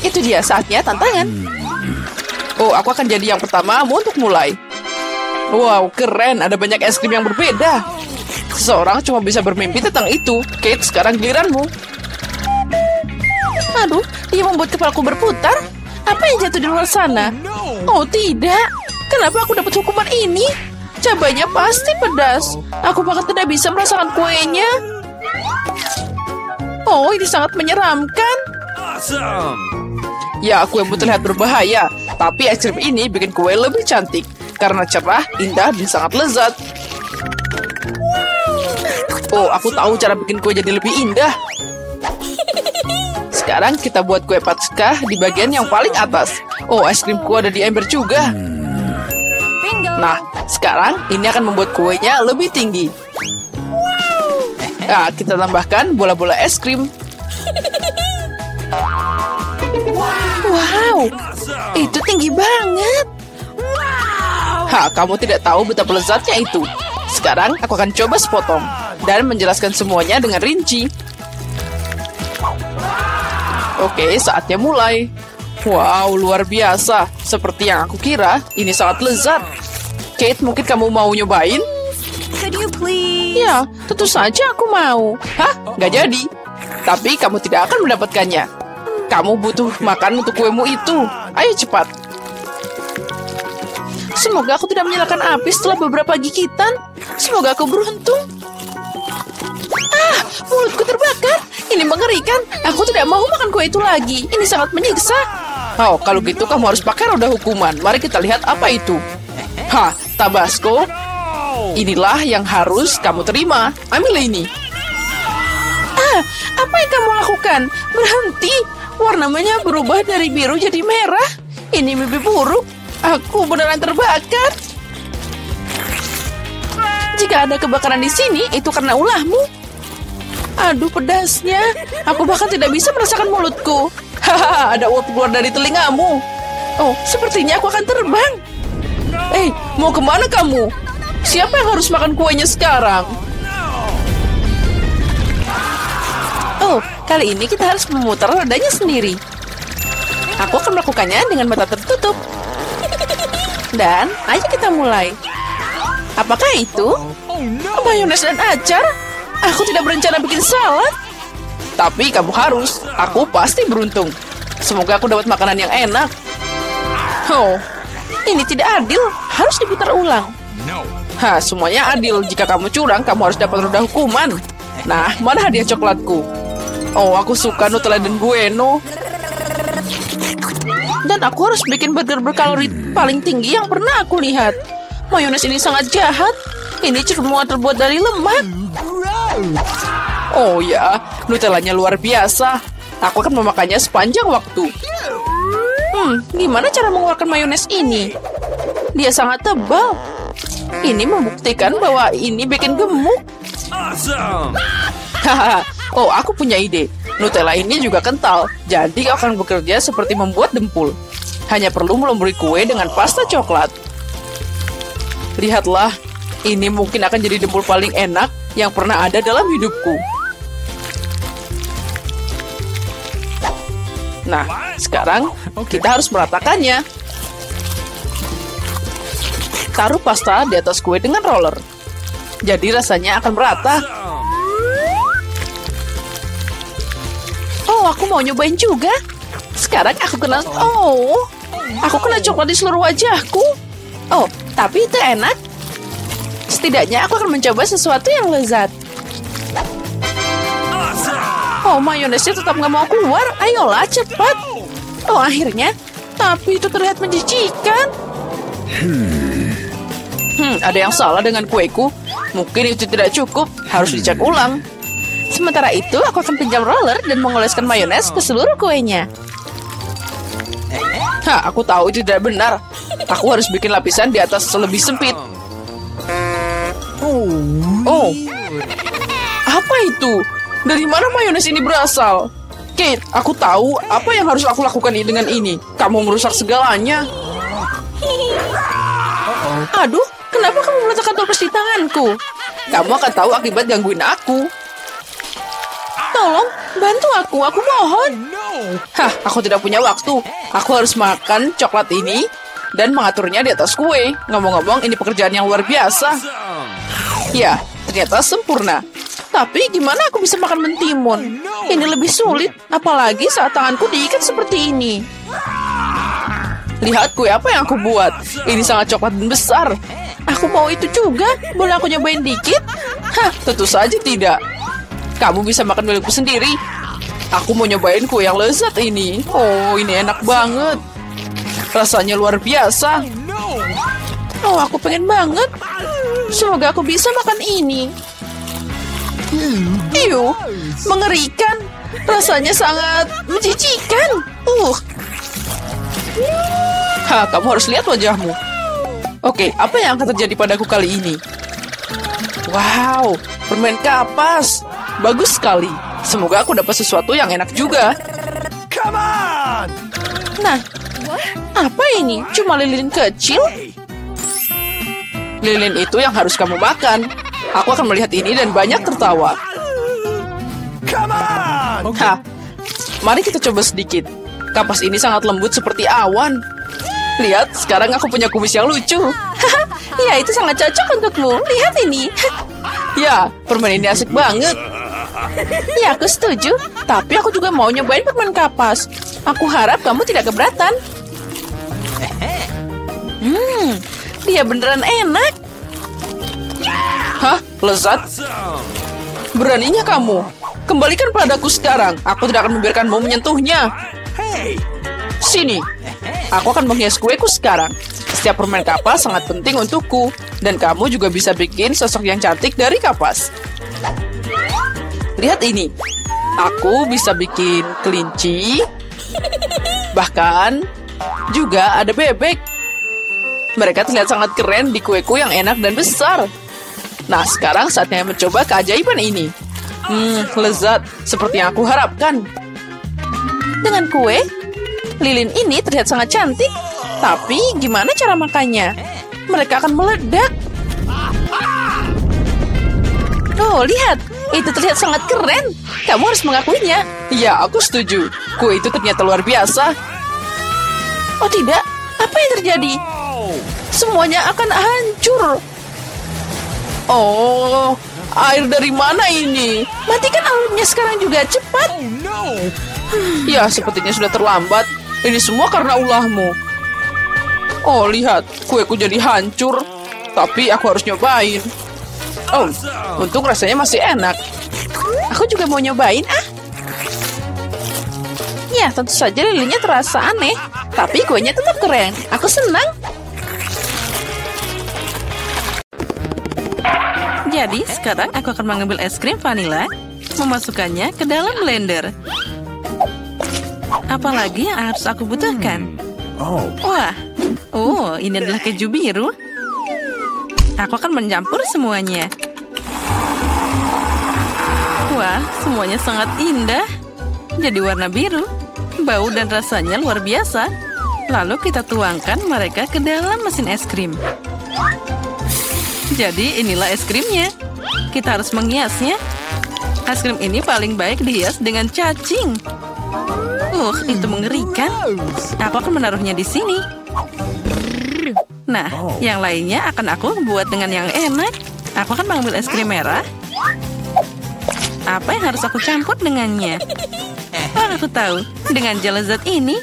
Itu dia saatnya tantangan. Oh, aku akan jadi yang pertama untuk mulai. Wow, keren. Ada banyak es krim yang berbeda. Seseorang cuma bisa bermimpi tentang itu. Kate, sekarang giliranmu. Aduh, dia membuat kepalaku berputar. Apa yang jatuh di luar sana? Oh, tidak. Kenapa aku dapat hukuman ini? Cabanya pasti pedas. Aku bahkan tidak bisa merasakan kuenya. Oh, ini sangat menyeramkan. Ya, kue pun terlihat berbahaya. Tapi es krim ini bikin kue lebih cantik. Karena cerah, indah, dan sangat lezat. Oh, aku tahu cara bikin kue jadi lebih indah. Sekarang kita buat kue Paskah di bagian yang paling atas. Oh, es krimku ada di ember juga. Nah, sekarang ini akan membuat kuenya lebih tinggi. Nah, kita tambahkan bola-bola es krim. Wow, itu tinggi banget. Kamu tidak tahu betapa lezatnya itu. Sekarang aku akan coba sepotong dan menjelaskan semuanya dengan rinci. Oke, saatnya mulai. Wow, luar biasa. Seperti yang aku kira, ini sangat lezat. Kate, mungkin kamu mau nyobain? Could you please? Ya, tentu saja aku mau. Nggak jadi. Tapi kamu tidak akan mendapatkannya. Kamu butuh makan untuk kuemu itu. Ayo cepat. Semoga aku tidak menyalakan api setelah beberapa gigitan. Semoga aku beruntung. Mulutku terbakar. Ini mengerikan. Aku tidak mau makan kue itu lagi. Ini sangat menyiksa. Oh, kalau gitu kamu harus pakai roda hukuman. Mari kita lihat apa itu. Tabasco. Inilah yang harus kamu terima. Ambil ini. Apa yang kamu lakukan? Berhenti. Warnanya berubah dari biru jadi merah. Ini mimpi buruk. Aku beneran terbakar. Jika ada kebakaran di sini, itu karena ulahmu. Aduh, pedasnya. Aku bahkan tidak bisa merasakan mulutku. Ada uap keluar dari telingamu. Oh, sepertinya aku akan terbang. Mau kemana kamu? Siapa yang harus makan kuenya sekarang? Oh, kali ini kita harus memutar rodanya sendiri. Aku akan melakukannya dengan mata tertutup. Dan, ayo kita mulai. Apakah itu? Mayones dan acar? Aku tidak berencana bikin salad. Tapi kamu harus. Aku pasti beruntung. Semoga aku dapat makanan yang enak. Oh, ini tidak adil. Harus diputar ulang. Semuanya adil. Jika kamu curang, kamu harus dapat roda hukuman. Nah, mana hadiah coklatku? Oh, aku suka Nutella dan Bueno. Dan aku harus bikin burger berkalori paling tinggi yang pernah aku lihat. Mayones ini sangat jahat. Ini semua terbuat dari lemak. Oh ya, Nutellanya luar biasa. Aku akan memakannya sepanjang waktu. Gimana cara mengeluarkan mayones ini? Dia sangat tebal. Ini membuktikan bahwa ini bikin gemuk. Oh, aku punya ide. Nutella ini juga kental, jadi akan bekerja seperti membuat dempul. Hanya perlu melumuri kue dengan pasta coklat. Lihatlah, ini mungkin akan jadi dempul paling enak yang pernah ada dalam hidupku. Nah, sekarang kita harus meratakannya. Taruh pasta di atas kue dengan roller. Jadi rasanya akan merata. Oh, aku mau nyobain juga. Sekarang aku kena... aku kena coklat di seluruh wajahku. Oh, tapi itu enak. Setidaknya aku akan mencoba sesuatu yang lezat. Oh, mayonesnya tetap nggak mau keluar. Ayolah, cepat. Oh, akhirnya. Tapi itu terlihat menjijikan. Ada yang salah dengan kueku. Mungkin itu tidak cukup. Harus dicek ulang. Sementara itu, aku akan pinjam roller dan mengoleskan mayones ke seluruh kuenya. Aku tahu itu tidak benar. Aku harus bikin lapisan di atas lebih sempit. Oh, apa itu? Dari mana mayones ini berasal? Kate, aku tahu apa yang harus aku lakukan dengan ini. Kamu merusak segalanya. Aduh, kenapa kamu meletakkan toples di tanganku? Kamu akan tahu akibat gangguin aku. Tolong, Bantu aku mohon. Hah, aku tidak punya waktu. Aku harus makan coklat ini dan mengaturnya di atas kue. Ngomong-ngomong, ini pekerjaan yang luar biasa. Ya, ternyata sempurna. Tapi gimana aku bisa makan mentimun? Ini lebih sulit, apalagi saat tanganku diikat seperti ini. Lihat kue apa yang aku buat. Ini sangat coklat dan besar. Aku mau itu juga. Boleh aku nyobain dikit? Hah, tentu saja tidak. Kamu bisa makan milikku sendiri. Aku mau nyobain kue yang lezat ini. Oh, ini enak banget. Rasanya luar biasa. Oh, aku pengen banget. Semoga aku bisa makan ini. Iu, mengerikan. Rasanya sangat menjijikan. Hah, kamu harus lihat wajahmu. Oke, apa yang akan terjadi padaku kali ini? Wow, permen kapas. Bagus sekali. Semoga aku dapat sesuatu yang enak juga. Nah, apa ini? Cuma lilin kecil? Lilin itu yang harus kamu makan. Aku akan melihat ini dan banyak tertawa. Hah, mari kita coba sedikit. Kapas ini sangat lembut seperti awan. Lihat, sekarang aku punya kumis yang lucu. Ya, itu sangat cocok untukmu. Lihat ini. Ya, permen ini asik banget. Ya, aku setuju. Tapi aku juga mau nyobain permen kapas. Aku harap kamu tidak keberatan. Dia beneran enak. Hah? Lezat? Beraninya kamu? Kembalikan padaku sekarang. Aku tidak akan membiarkanmu menyentuhnya. Sini. Aku akan menghias kueku sekarang. Setiap permen kapas sangat penting untukku. Dan kamu juga bisa bikin sosok yang cantik dari kapas. Lihat ini. Aku bisa bikin kelinci. Bahkan juga ada bebek. Mereka terlihat sangat keren di kueku yang enak dan besar. Nah, sekarang saatnya mencoba keajaiban ini. Lezat, seperti yang aku harapkan. Dengan kue, lilin ini terlihat sangat cantik. Tapi, gimana cara makannya? Mereka akan meledak. Oh, lihat. Itu terlihat sangat keren. Kamu harus mengakuinya. Ya, aku setuju. Kue itu ternyata luar biasa. Oh, tidak. Apa yang terjadi? Semuanya akan hancur. Oh, air dari mana ini? Matikan airnya sekarang juga, cepat. Ya, sepertinya sudah terlambat. Ini semua karena ulahmu. Oh, lihat, kueku jadi hancur. Tapi aku harus nyobain. Oh, untung rasanya masih enak. Aku juga mau nyobain, Ya, tentu saja lilinnya terasa aneh. Tapi kuenya tetap keren. Aku senang. Jadi, sekarang aku akan mengambil es krim vanila, memasukkannya ke dalam blender. Apalagi yang harus aku butuhkan? Wah, ini adalah keju biru. Aku akan mencampur semuanya. Wah, semuanya sangat indah. Jadi warna biru, bau dan rasanya luar biasa. Lalu kita tuangkan mereka ke dalam mesin es krim. Jadi inilah es krimnya. Kita harus menghiasnya. Es krim ini paling baik dihias dengan cacing. Itu mengerikan. Aku akan menaruhnya di sini. Nah, yang lainnya akan aku buat dengan yang enak. Aku akan mengambil es krim merah. Apa yang harus aku campur dengannya? Aku tahu. Dengan gel lezat ini,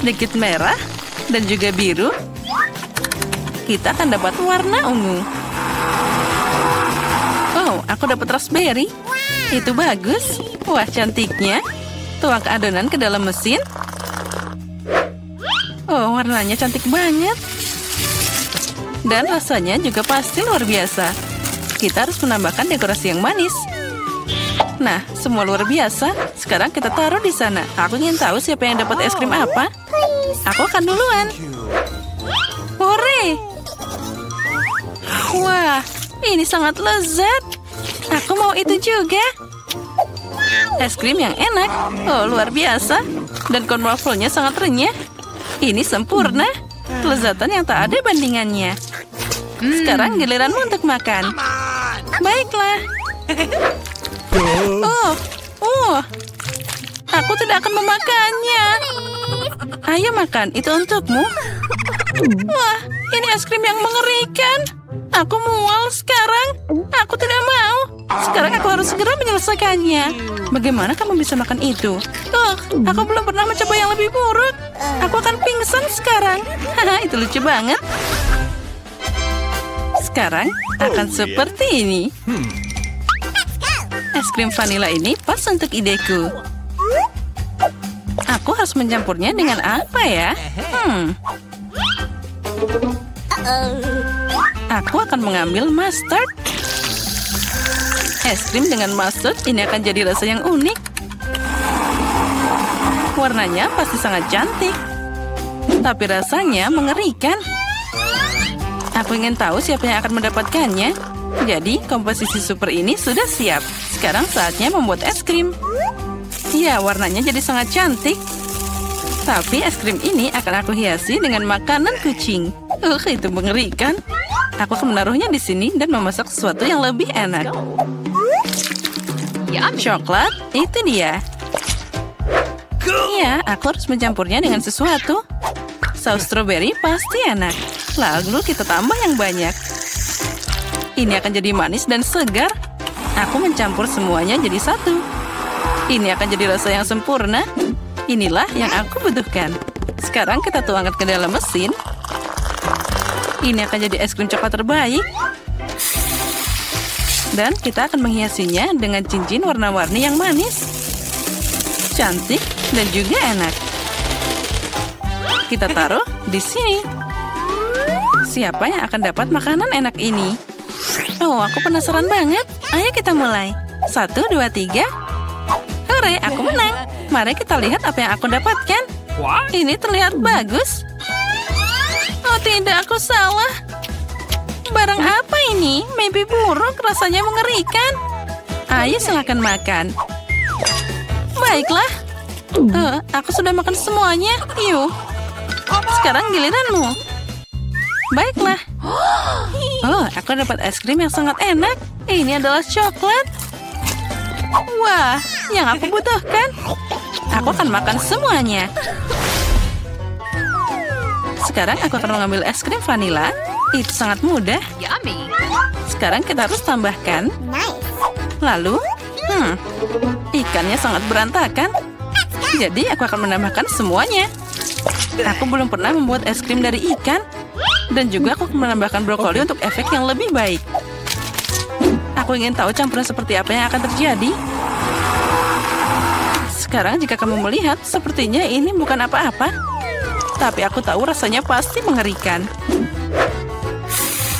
sedikit merah dan juga biru, kita akan dapat warna ungu. Oh, aku dapat raspberry. Itu bagus. Wah, cantiknya. Tuang ke adonan ke dalam mesin. Oh, warnanya cantik banget. Dan rasanya juga pasti luar biasa. Kita harus menambahkan dekorasi yang manis. Nah, semua luar biasa. Sekarang kita taruh di sana. Aku ingin tahu siapa yang dapat es krim apa. Aku akan duluan. Hore! Wah, ini sangat lezat. Aku mau itu juga. Es krim yang enak. Oh, luar biasa. Dan corn waffle-nya sangat renyah. Ini sempurna. Kelezatan yang tak ada bandingannya. Sekarang giliranmu untuk makan. Baiklah. Oh, Aku tidak akan memakannya. Ayo makan, itu untukmu. Wah, ini es krim yang mengerikan. Aku mual sekarang. Aku tidak mau. Sekarang aku harus segera menyelesaikannya. Bagaimana kamu bisa makan itu? Aku belum pernah mencoba yang lebih buruk. Aku akan pingsan sekarang. Haha, itu lucu banget. Sekarang akan seperti ini. Es krim vanila ini pas untuk ideku. Aku harus mencampurnya dengan apa ya? Aku akan mengambil mustard. Es krim dengan mustard ini akan jadi rasa yang unik. Warnanya pasti sangat cantik. Tapi rasanya mengerikan. Aku ingin tahu siapa yang akan mendapatkannya. Jadi, komposisi super ini sudah siap. Sekarang saatnya membuat es krim. Ya, warnanya jadi sangat cantik. Tapi es krim ini akan aku hiasi dengan makanan kucing. Itu mengerikan. Aku akan menaruhnya di sini dan memasak sesuatu yang lebih enak. Coklat, itu dia. Ya, aku harus mencampurnya dengan sesuatu. Saus stroberi pasti enak. Lalu kita tambah yang banyak. Ini akan jadi manis dan segar. Aku mencampur semuanya jadi satu. Ini akan jadi rasa yang sempurna. Inilah yang aku butuhkan. Sekarang kita tuangkan ke dalam mesin. Ini akan jadi es krim coklat terbaik. Dan kita akan menghiasinya dengan cincin warna-warni yang manis. Cantik dan juga enak. Kita taruh di sini. Siapa yang akan dapat makanan enak ini? Aku penasaran banget. Ayo kita mulai. 1, 2, 3. Hore, aku menang. Mari kita lihat apa yang aku dapatkan. Ini terlihat bagus. Oh tidak, aku salah. Barang apa ini? Maybe buruk, rasanya mengerikan. Ayo silakan makan. Baiklah. Aku sudah makan semuanya. Yuk. Sekarang giliranmu. Baiklah. Aku dapat es krim yang sangat enak. Ini adalah coklat. Wah, yang aku butuhkan. Aku akan makan semuanya. Sekarang aku akan mengambil es krim vanila. Itu sangat mudah. Sekarang kita harus tambahkan. Lalu, ikannya sangat berantakan. Jadi aku akan menambahkan semuanya. Aku belum pernah membuat es krim dari ikan. Dan juga aku akan menambahkan brokoli untuk efek yang lebih baik. Aku ingin tahu campuran seperti apa yang akan terjadi. Sekarang jika kamu melihat, sepertinya ini bukan apa-apa. Tapi aku tahu rasanya pasti mengerikan.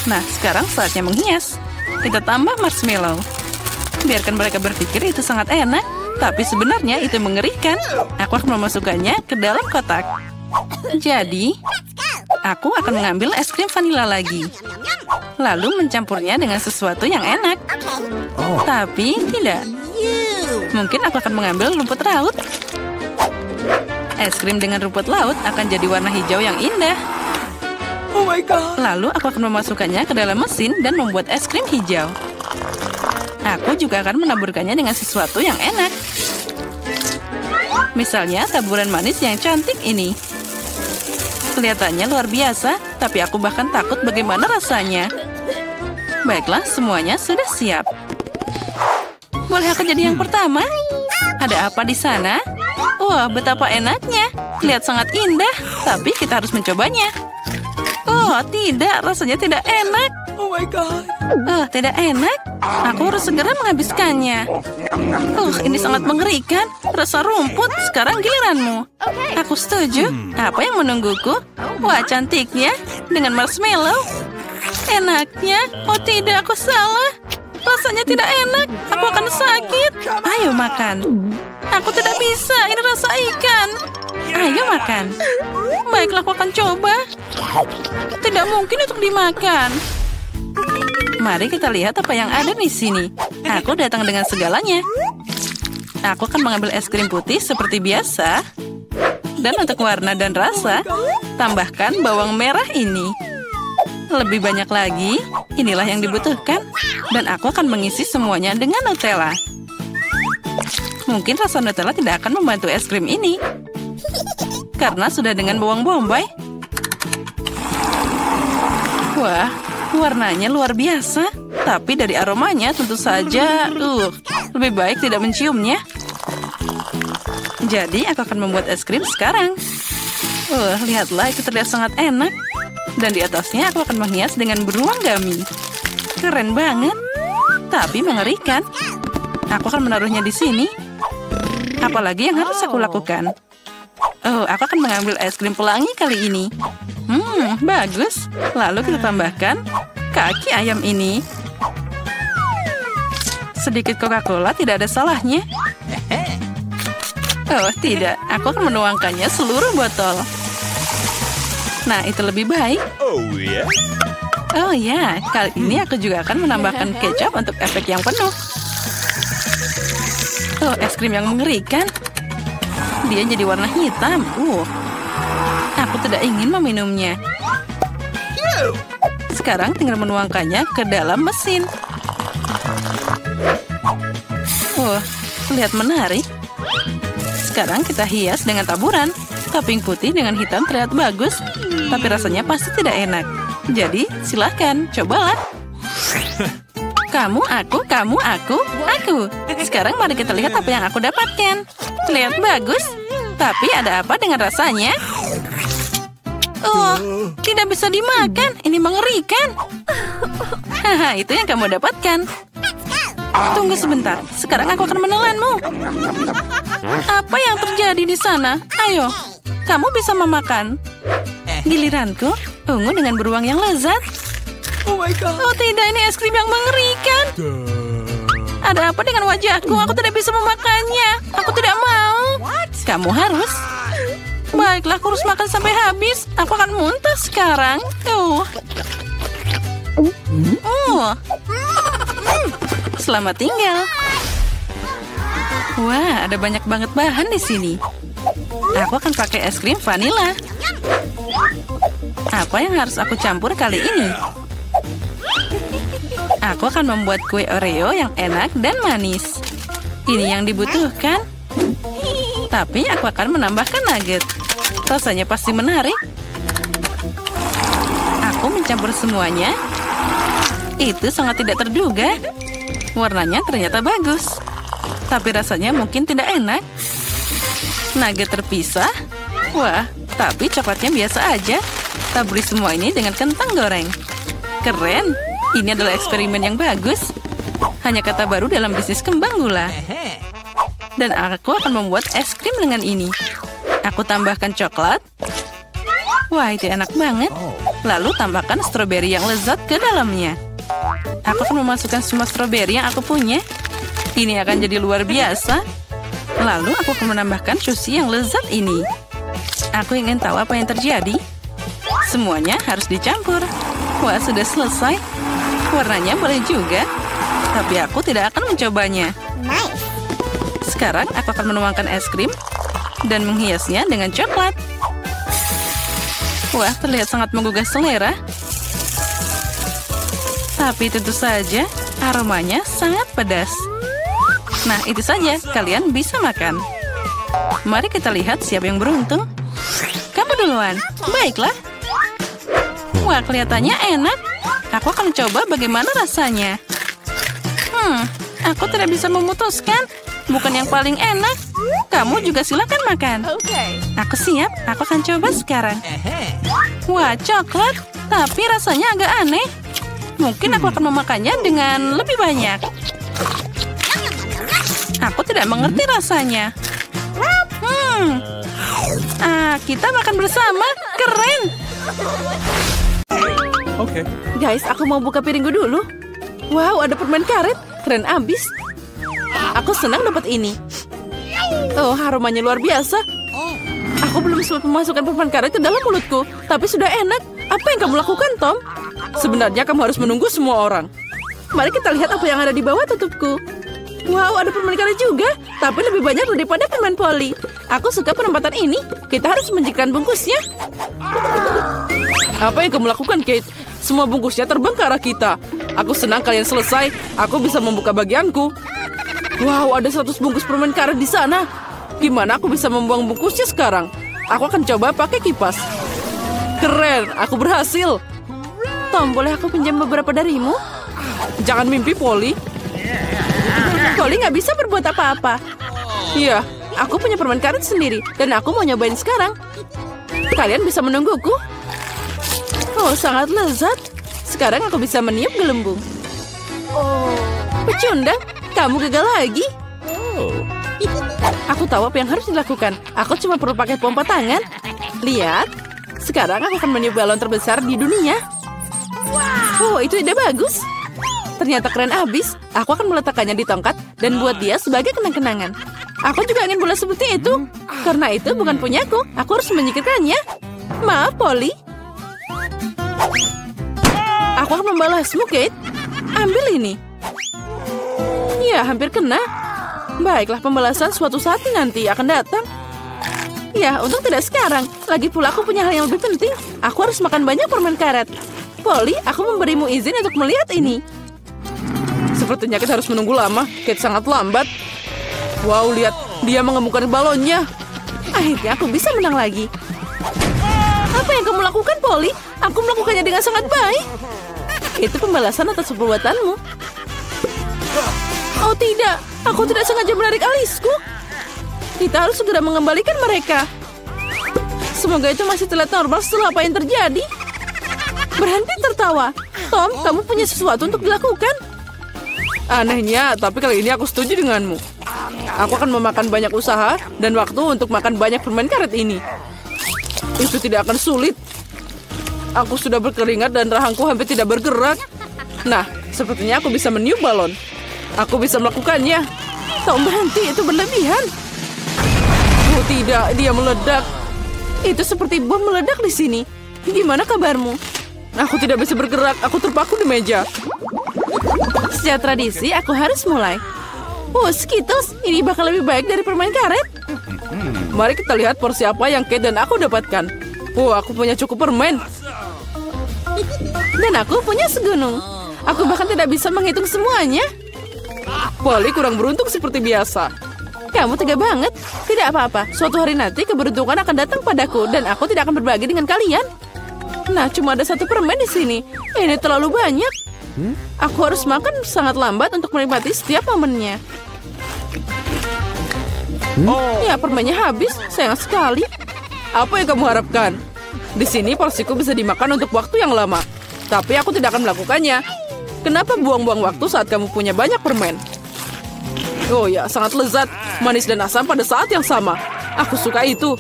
Nah, sekarang saatnya menghias. Kita tambah marshmallow. Biarkan mereka berpikir itu sangat enak. Tapi sebenarnya itu mengerikan. Aku akan memasukkannya ke dalam kotak. Jadi, aku akan mengambil es krim vanila lagi. Lalu mencampurnya dengan sesuatu yang enak. Tapi tidak. Mungkin aku akan mengambil rumput laut. Es krim dengan rumput laut akan jadi warna hijau yang indah. Oh my god. Lalu aku akan memasukkannya ke dalam mesin dan membuat es krim hijau. Aku juga akan menaburkannya dengan sesuatu yang enak. Misalnya taburan manis yang cantik ini. Kelihatannya luar biasa, tapi aku bahkan takut bagaimana rasanya. Baiklah, semuanya sudah siap. Boleh aku jadi yang pertama? Ada apa di sana? Wah, betapa enaknya. Lihat sangat indah, tapi kita harus mencobanya. Oh, tidak, rasanya tidak enak. Oh my god. Tidak enak. Aku harus segera menghabiskannya. Ini sangat mengerikan. Rasa rumput, sekarang giliranmu. Aku setuju. Apa yang menungguku? Wah, cantiknya. Dengan marshmallow. Enaknya. Oh tidak, aku salah. Rasanya tidak enak. Aku akan sakit. Ayo makan. Aku tidak bisa. Ini rasa ikan. Ayo makan. Baiklah, aku akan coba. Tidak mungkin untuk dimakan. Mari kita lihat apa yang ada di sini. Aku datang dengan segalanya. Aku akan mengambil es krim putih seperti biasa. Dan untuk warna dan rasa, tambahkan bawang merah ini. Lebih banyak lagi, inilah yang dibutuhkan. Dan aku akan mengisi semuanya dengan Nutella. Mungkin rasa Nutella tidak akan membantu es krim ini. Karena sudah dengan bawang bombay. Wah, warnanya luar biasa. Tapi dari aromanya tentu saja, lebih baik tidak menciumnya. Jadi aku akan membuat es krim sekarang. Lihatlah, itu terlihat sangat enak. Dan di atasnya aku akan menghias dengan beruang gummy. Keren banget. Tapi mengerikan. Aku akan menaruhnya di sini. Apalagi yang harus aku lakukan? Aku akan mengambil es krim pelangi kali ini. Bagus. Lalu kita tambahkan kaki ayam ini. Sedikit Coca-Cola tidak ada salahnya. Tidak. Aku akan menuangkannya seluruh botol. Nah, itu lebih baik. Oh ya, kali ini aku juga akan menambahkan kecap untuk efek yang penuh. Es krim yang mengerikan. Dia jadi warna hitam. Aku tidak ingin meminumnya. Sekarang tinggal menuangkannya ke dalam mesin. Terlihat menarik. Sekarang kita hias dengan taburan. Topping putih dengan hitam terlihat bagus, tapi rasanya pasti tidak enak. Jadi, silahkan, cobalah. Kamu, aku. Sekarang mari kita lihat apa yang aku dapatkan. Terlihat bagus, tapi ada apa dengan rasanya? Tidak bisa dimakan. Ini mengerikan. Haha, itu yang kamu dapatkan. Tunggu sebentar, sekarang aku akan menelanmu. Apa yang terjadi di sana? Ayo, kamu bisa memakan. Giliranku, ungu dengan beruang yang lezat. Oh my God. Oh tidak, ini es krim yang mengerikan. Ada apa dengan wajahku? Aku tidak bisa memakannya. Aku tidak mau. Kamu harus. Baiklah, aku harus makan sampai habis. Aku akan muntah sekarang. Selamat tinggal. Wah, ada banyak banget bahan di sini. Aku akan pakai es krim vanila. Apa yang harus aku campur kali ini? Aku akan membuat kue Oreo yang enak dan manis. Ini yang dibutuhkan. Tapi aku akan menambahkan nugget. Rasanya pasti menarik. Aku mencampur semuanya. Itu sangat tidak terduga. Warnanya ternyata bagus. Tapi rasanya mungkin tidak enak. Nugget terpisah. Wah, tapi coklatnya biasa aja. Taburi semua ini dengan kentang goreng. Keren. Ini adalah eksperimen yang bagus. Hanya kata baru dalam bisnis kembang gula. Dan aku akan membuat es krim dengan ini. Aku tambahkan coklat. Wah, itu enak banget. Lalu tambahkan stroberi yang lezat ke dalamnya. Aku akan memasukkan semua stroberi yang aku punya. Ini akan jadi luar biasa. Lalu aku akan menambahkan sushi yang lezat ini. Aku ingin tahu apa yang terjadi. Semuanya harus dicampur. Wah, sudah selesai. Warnanya boleh juga. Tapi aku tidak akan mencobanya. Sekarang aku akan menuangkan es krim dan menghiasnya dengan coklat. Wah, terlihat sangat menggugah selera. Tapi tentu saja aromanya sangat pedas. Nah, itu saja. Kalian bisa makan. Mari kita lihat siapa yang beruntung. Kamu duluan. Baiklah. Wah, kelihatannya enak. Aku akan coba bagaimana rasanya. Aku tidak bisa memutuskan. Bukan yang paling enak. Kamu juga silakan makan. Aku siap. Aku akan coba sekarang. Wah, coklat. Tapi rasanya agak aneh. Mungkin aku akan memakannya dengan lebih banyak. Aku tidak mengerti rasanya. Kita makan bersama. Keren. Oke. Guys, aku mau buka piringku dulu. Wow, ada permen karet. Keren abis. Aku senang dapat ini. Oh, aromanya luar biasa. Aku belum sempat memasukkan permen karet ke dalam mulutku. Tapi sudah enak. Apa yang kamu lakukan, Tom? Sebenarnya kamu harus menunggu semua orang. Mari kita lihat apa yang ada di bawah tutupku. Wow, ada permen karet juga. Tapi lebih banyak daripada permen poli. Aku suka penempatan ini. Kita harus menjikkan bungkusnya. Apa yang kamu lakukan, Kate? Semua bungkusnya terbang ke arah kita. Aku senang kalian selesai. Aku bisa membuka bagianku. Wow, ada 100 bungkus permen karet di sana. Gimana aku bisa membuang bungkusnya sekarang? Aku akan coba pakai kipas. Keren, aku berhasil. Tom, boleh aku pinjam beberapa darimu? Jangan mimpi, Polly. Polly nggak bisa berbuat apa-apa. Iya, aku punya permen karet sendiri. Dan aku mau nyobain sekarang. Kalian bisa menungguku? Oh, sangat lezat. Sekarang aku bisa meniup gelembung. Pecundang, kamu gagal lagi. Aku tahu apa yang harus dilakukan. Aku cuma perlu pakai pompa tangan. Lihat, sekarang aku akan meniup balon terbesar di dunia. Oh, itu ide bagus. Ternyata keren abis. Aku akan meletakkannya di tongkat dan buat dia sebagai kenang-kenangan. Aku juga ingin bola seperti itu. Karena itu bukan punyaku. Aku harus menyingkirkannya. Maaf, Polly. Aku akan membalasmu, Kate. Ambil ini. Ya, hampir kena. Baiklah, pembalasan suatu saat nanti akan datang. Ya, untung tidak sekarang. Lagi pula aku punya hal yang lebih penting. Aku harus makan banyak permen karet. Polly, aku memberimu izin untuk melihat ini. Sepertinya kita harus menunggu lama. Kate sangat lambat. Wow, lihat. Dia mengemukkan balonnya. Akhirnya aku bisa menang lagi. Apa yang kamu lakukan, Polly? Aku melakukannya dengan sangat baik. Itu pembalasan atas perbuatanmu. Oh tidak, aku tidak sengaja menarik alisku. Kita harus segera mengembalikan mereka. Semoga itu masih terlihat normal setelah apa yang terjadi. Berhenti tertawa. Tom, kamu punya sesuatu untuk dilakukan. Anehnya, tapi kali ini aku setuju denganmu. Aku akan memakan banyak usaha dan waktu untuk makan banyak permen karet ini. Itu tidak akan sulit. Aku sudah berkeringat dan rahangku hampir tidak bergerak. Nah, sepertinya aku bisa meniup balon. Aku bisa melakukannya. Tom, berhenti, itu berlebihan. Oh tidak, dia meledak. Itu seperti bom meledak di sini. Gimana kabarmu? Aku tidak bisa bergerak, aku terpaku di meja. Sejak tradisi, aku harus mulai. Oh, Skittles, ini bakal lebih baik dari permen karet. Mari kita lihat porsi apa yang Kate dan aku dapatkan. Oh, aku punya cukup permen. Dan aku punya segunung. Aku bahkan tidak bisa menghitung semuanya. Polly kurang beruntung seperti biasa. Kamu tega banget. Tidak apa-apa. Suatu hari nanti keberuntungan akan datang padaku dan aku tidak akan berbagi dengan kalian. Nah, cuma ada 1 permen di sini. Ini terlalu banyak. Aku harus makan sangat lambat untuk menikmati setiap momennya. Ya, permennya habis. Sayang sekali. Apa yang kamu harapkan? Di sini porsiku bisa dimakan untuk waktu yang lama. Tapi aku tidak akan melakukannya. Kenapa buang-buang waktu saat kamu punya banyak permen? Oh ya, sangat lezat. Manis dan asam pada saat yang sama. Aku suka itu.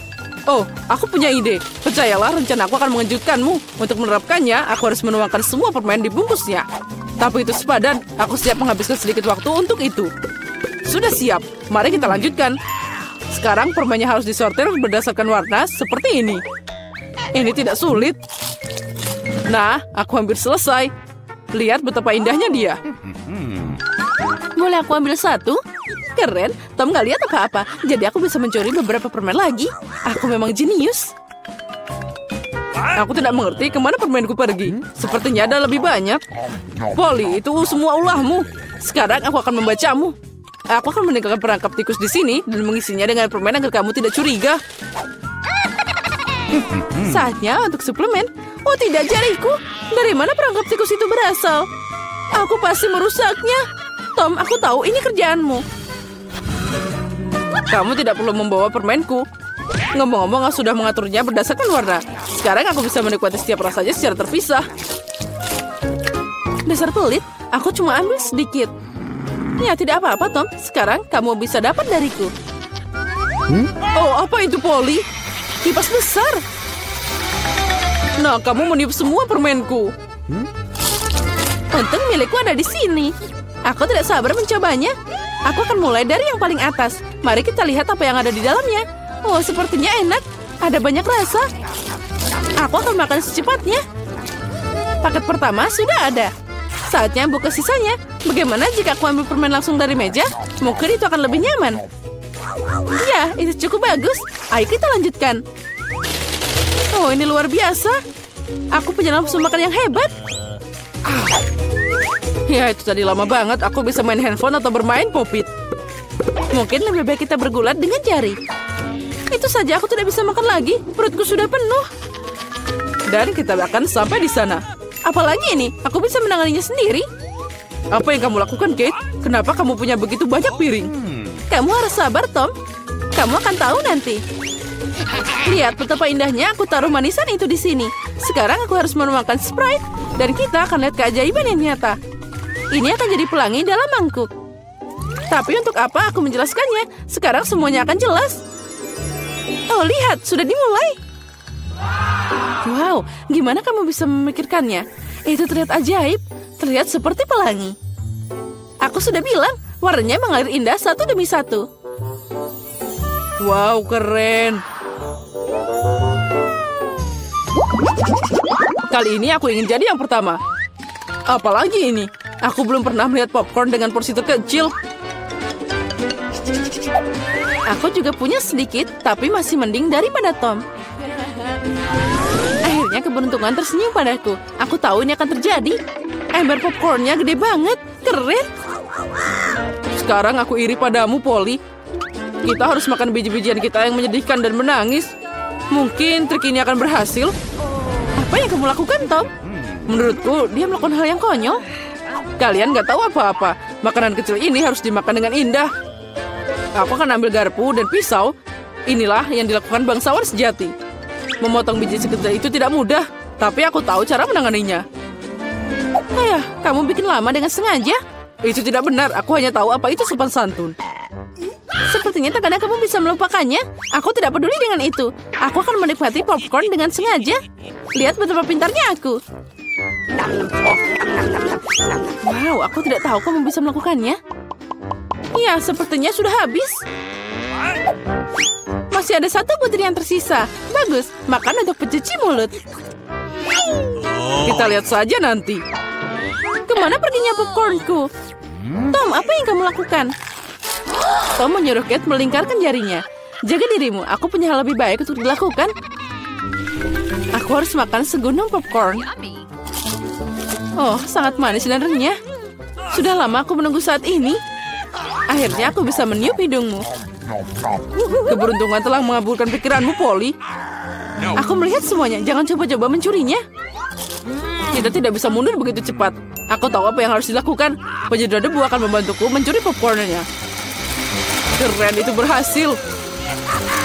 Oh, aku punya ide. Percayalah, rencana aku akan mengejutkanmu. Untuk menerapkannya, aku harus menuangkan semua permen di bungkusnya. Tapi itu sepadan. Aku siap menghabiskan sedikit waktu untuk itu. Sudah siap. Mari kita lanjutkan. Sekarang permennya harus disortir berdasarkan warna seperti ini. Ini tidak sulit. Nah, aku hampir selesai. Lihat betapa indahnya dia. Boleh aku ambil 1? Keren, Tom gak lihat apa-apa. Jadi aku bisa mencuri beberapa permen lagi. Aku memang jenius. Aku tidak mengerti kemana permenku pergi. Sepertinya ada lebih banyak. Polly, itu semua ulahmu. Sekarang aku akan membacamu. Aku akan meninggalkan perangkap tikus di sini dan mengisinya dengan permen agar kamu tidak curiga. Saatnya untuk suplemen. Oh tidak, jariku. Dari mana perangkap tikus itu berasal? Aku pasti merusaknya. Tom, aku tahu ini kerjaanmu. Kamu tidak perlu membawa permenku. Ngomong-ngomong, aku sudah mengaturnya berdasarkan warna. Sekarang aku bisa menikmati setiap rasanya secara terpisah. Dasar pelit, aku cuma ambil sedikit. Ya, tidak apa-apa, Tom. Sekarang kamu bisa dapat dariku. Oh, apa itu, Polly? Kipas besar. Nah, kamu meniup semua permenku. Untung milikku ada di sini. Aku tidak sabar mencobanya. Aku akan mulai dari yang paling atas. Mari kita lihat apa yang ada di dalamnya. Oh, sepertinya enak. Ada banyak rasa. Aku akan makan secepatnya. Paket pertama sudah ada. Saatnya buka sisanya. Bagaimana jika aku ambil permen langsung dari meja? Mungkin itu akan lebih nyaman. Ya, itu cukup bagus. Ayo kita lanjutkan. Oh, ini luar biasa. Aku punya nafsu makan yang hebat. Ya, itu tadi lama banget. Aku bisa main handphone atau bermain popit. Mungkin lebih baik kita bergulat dengan jari. Itu saja aku tidak bisa makan lagi. Perutku sudah penuh. Dan kita akan sampai di sana. Apalagi ini, aku bisa menanganinya sendiri. Apa yang kamu lakukan, Kate? Kenapa kamu punya begitu banyak piring? Kamu harus sabar, Tom. Kamu akan tahu nanti. Lihat betapa indahnya aku taruh manisan itu di sini. Sekarang aku harus menuangkan Sprite. Dan kita akan lihat keajaiban yang nyata. Ini akan jadi pelangi dalam mangkuk. Tapi untuk apa aku menjelaskannya? Sekarang semuanya akan jelas. Oh, lihat, sudah dimulai. Wow, gimana kamu bisa memikirkannya? Itu terlihat ajaib, terlihat seperti pelangi. Aku sudah bilang, warnanya mengalir indah satu demi satu. Wow, keren. Kali ini aku ingin jadi yang pertama. Apalagi ini, aku belum pernah melihat popcorn dengan porsi terkecil. Aku juga punya sedikit, tapi masih mending daripada Tom. Akhirnya keberuntungan tersenyum padaku. Aku tahu ini akan terjadi. Ember popcornnya gede banget, keren. Sekarang aku iri padamu, Polly. Kita harus makan biji-bijian kita yang menyedihkan dan menangis. Mungkin trik ini akan berhasil. Apa yang kamu lakukan, Tom? Menurutku, dia melakukan hal yang konyol. Kalian gak tahu apa-apa. Makanan kecil ini harus dimakan dengan indah. Aku akan ambil garpu dan pisau. Inilah yang dilakukan bangsawan sejati. Memotong biji sekecil itu tidak mudah, tapi aku tahu cara menanganinya. Ayah, kamu bikin lama dengan sengaja? Itu tidak benar, aku hanya tahu apa itu sopan santun. Sepertinya terkadang kamu bisa melupakannya. Aku tidak peduli dengan itu. Aku akan menikmati popcorn dengan sengaja. Lihat betapa pintarnya aku. Wow, aku tidak tahu kamu bisa melakukannya. Ya, sepertinya sudah habis. Masih ada satu butir yang tersisa. Bagus, makan untuk pencuci mulut. Kita lihat saja nanti. Kemana perginya popcornku? Tom, apa yang kamu lakukan? Tom menyuruh Kate melingkarkan jarinya. Jaga dirimu, aku punya hal lebih baik untuk dilakukan. Aku harus makan segunung popcorn. Oh, sangat manis dan renyah. Sudah lama aku menunggu saat ini. Akhirnya aku bisa meniup hidungmu. Keberuntungan telah mengabulkan pikiranmu, Polly. Aku melihat semuanya, jangan coba-coba mencurinya. Kita tidak bisa mundur begitu cepat. Aku tahu apa yang harus dilakukan. Penyedot debu akan membantuku mencuri popcornnya. Keren, itu berhasil.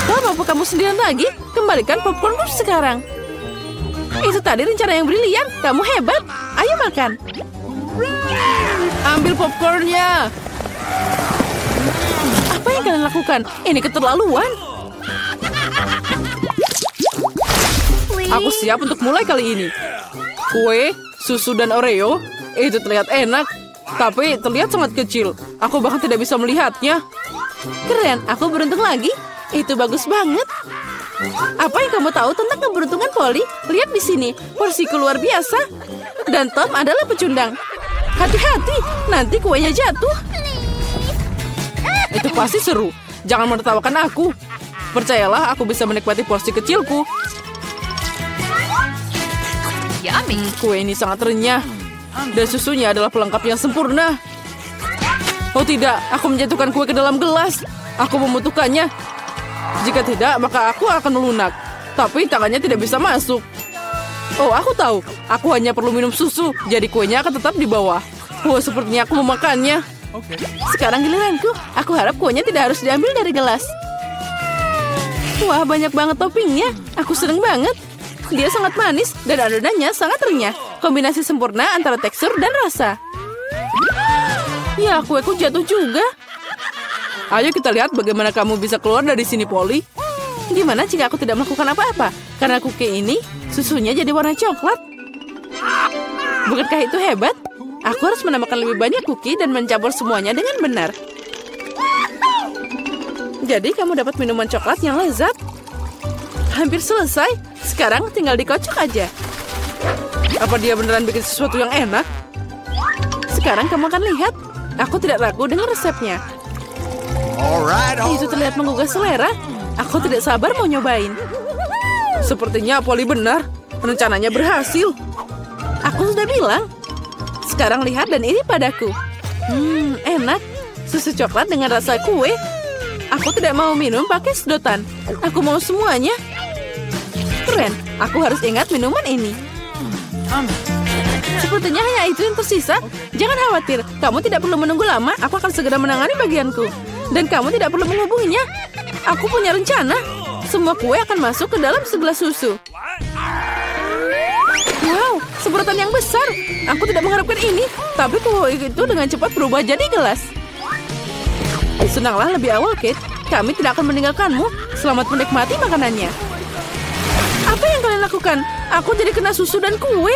Tom, apa kamu sendirian lagi? Kembalikan popcornku sekarang. Itu tadi rencana yang brilian. Kamu hebat. Ayo makan. Ambil popcornnya. Apa yang kalian lakukan? Ini keterlaluan. Aku siap untuk mulai kali ini. Kue, susu, dan Oreo. Itu terlihat enak. Tapi terlihat sangat kecil. Aku bahkan tidak bisa melihatnya. Keren, aku beruntung lagi. Itu bagus banget. Apa yang kamu tahu tentang keberuntungan, Polly? Lihat di sini, porsiku luar biasa. Dan Tom adalah pecundang. Hati-hati, nanti kuenya jatuh. Itu pasti seru. Jangan menertawakan aku. Percayalah, aku bisa menikmati porsi kecilku. Kue ini sangat renyah. Dan susunya adalah pelengkap yang sempurna. Oh tidak, aku menjatuhkan kue ke dalam gelas. Aku membutuhkannya. Jika tidak, maka aku akan melunak. Tapi tangannya tidak bisa masuk. Oh, aku tahu. Aku hanya perlu minum susu. Jadi kuenya akan tetap di bawah. Oh, sepertinya aku memakannya. Sekarang giliranku. Aku harap kuenya tidak harus diambil dari gelas. Wah, banyak banget toppingnya. Aku seneng banget. Dia sangat manis dan adonannya sangat renyah. Kombinasi sempurna antara tekstur dan rasa. Ya, kueku jatuh juga. Ayo kita lihat bagaimana kamu bisa keluar dari sini, Polly. Gimana jika aku tidak melakukan apa-apa? Karena cookie ini, susunya jadi warna coklat. Bukankah itu hebat? Aku harus menambahkan lebih banyak cookie dan mencampur semuanya dengan benar. Jadi kamu dapat minuman coklat yang lezat. Hampir selesai. Sekarang tinggal dikocok aja. Apa dia beneran bikin sesuatu yang enak? Sekarang kamu akan lihat. Aku tidak ragu dengan resepnya. Itu terlihat menggugah selera. Aku tidak sabar mau nyobain. Sepertinya Polly benar. Rencananya berhasil. Aku sudah bilang. Sekarang lihat dan iri padaku. Enak. Susu coklat dengan rasa kue. Aku tidak mau minum pakai sedotan. Aku mau semuanya. Keren, aku harus ingat minuman ini. Sepertinya hanya itu yang tersisa. Jangan khawatir, kamu tidak perlu menunggu lama. Aku akan segera menangani bagianku. Dan kamu tidak perlu menghubunginya. Aku punya rencana. Semua kue akan masuk ke dalam segelas susu. Wow, semprotan yang besar. Aku tidak mengharapkan ini. Tapi kue itu dengan cepat berubah jadi gelas. Senanglah lebih awal, Kate. Kami tidak akan meninggalkanmu. Selamat menikmati makanannya. Apa yang kalian lakukan? Aku jadi kena susu dan kue.